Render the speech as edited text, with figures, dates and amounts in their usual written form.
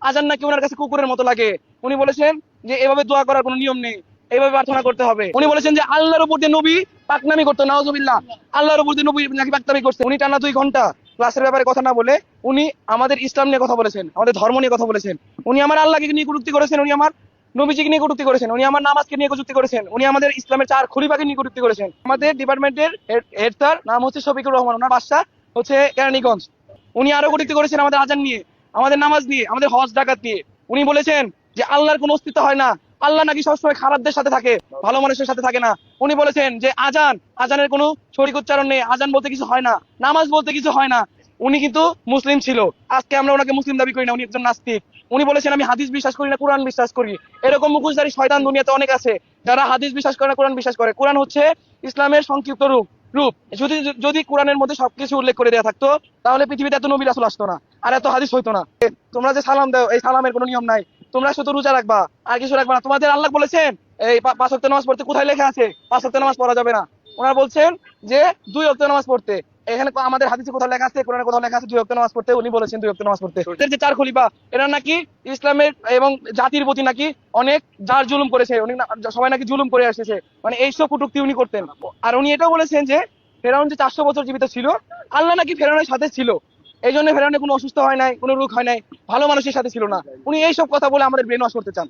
আজান নাকি ওনার কাছে কুকুরের মতো লাগে। উনি বলেছেন যে এভাবে দোয়া করার কোনো নিয়ম নেই, এইভাবে প্রার্থনা করতে হবে। উনি বলেছেন যে আল্লাহর উপর দিয়ে নবী পাকনামি করতো, নাউজুবিল্লাহ, আল্লাহর উপর দিয়ে নবী নাকি পাকনামি করছে। উনি টানা 2 ঘন্টা ক্লাসের ব্যাপারে কথা না বলে উনি আমাদের ইসলাম নিয়ে কথা বলেছেন, আমাদের ধর্ম নিয়ে কথা বলেছেন। উনি আমার আল্লাহকে নিয়ে কটূক্তি করেছেন, উনি আমার নবীজিকে নিয়ে কটূক্তি করেছেন, উনি আমার নামাজকে নিয়ে কটূক্তি করেছেন, উনি আমাদের ইসলামের 4 খলিফাকে নিয়ে কটূক্তি করেছেন। আমাদের ডিপার্টমেন্টের হেড স্যার নাম হচ্ছে শফিকুর রহমান, ওনার বাসা হচ্ছে কেরানীগঞ্জ। উনি আরো কটূক্তি করেছেন আমাদের আজান নিয়ে, আমাদের নামাজ নিয়ে, আমাদের হজ জাকাত নিয়ে। উনি বলেছেন যে আল্লাহর কোনো অস্তিত্ব হয় না, আল্লাহ নাকি সবসময় খারাপদের সাথে থাকে, ভালো মানুষের সাথে থাকে না। উনি বলেছেন যে আজানের কোনো শরীক উচ্চারণ নেই, আজান বলতে কিছু হয় না, নামাজ বলতে কিছু হয় না। উনি কিন্তু মুসলিম ছিল, আজকে আমরা ওনাকে মুসলিম দাবি করি না, উনি একজন নাস্তিক। উনি বলেছেন আমি হাদিস বিশ্বাস করি না, কোরআন বিশ্বাস করি। এরকম মুখোশধারী শয়তান দুনিয়াতে অনেক আছে, যারা হাদিস বিশ্বাস করে না, কোরআন বিশ্বাস করে। কোরআন হচ্ছে ইসলামের সংক্ষিপ্ত রূপ রূপ যদি যদি কোরআনের মধ্যে সবকিছু উল্লেখ করে দেওয়া থাকতো, তাহলে পৃথিবীতে এত নবী রাসূল আসতো না, আর এত হাদিস হইতো না। তোমরা যে সালাম দাও, এই সালামের কোনো নিয়ম নাই। তোমরা শুধু রোজা রাখবা, আর কিছু রাখবা না। তোমাদের আল্লাহ বলেছেন এই 5 ওয়াক্ত নামাজ পড়তে, কোথায় লেখা আছে 5 ওয়াক্ত নামাজ পড়া যাবে না? ওনারা বলছেন যে 2 ওয়াক্ত নামাজ পড়তে। এখানে আমাদের হাদিসে কোথাও লেখা আছে, কোরআনে কোথাও লেখা আছে 2 ওয়াক্ত নামাজ পড়তে? উনি বলেছেন 2 ওয়াক্ত নামাজ পড়তে। এদের যে 4 খলিফা, এরা নাকি ইসলামের এবং জাতির প্রতি নাকি অনেক জার জুলুম করেছে, উনি সবাই নাকি জুলুম করে আসছে, মানে এইসব কটূক্তি উনি করতেন। আর উনি এটাও বলেছেন যে ফেরাউন যে 400 বছর জীবিত ছিল, আল্লাহ নাকি ফেরাউনের সাথে ছিল, এই জন্য ফেরাউনের কোনো অসুস্থ হয় নাই, কোনো রোগ হয় নাই, ভালো মানুষের সাথে ছিল না। উনি এইসব কথা বলে আমাদের ব্রেন ওয়াশ করতে চান।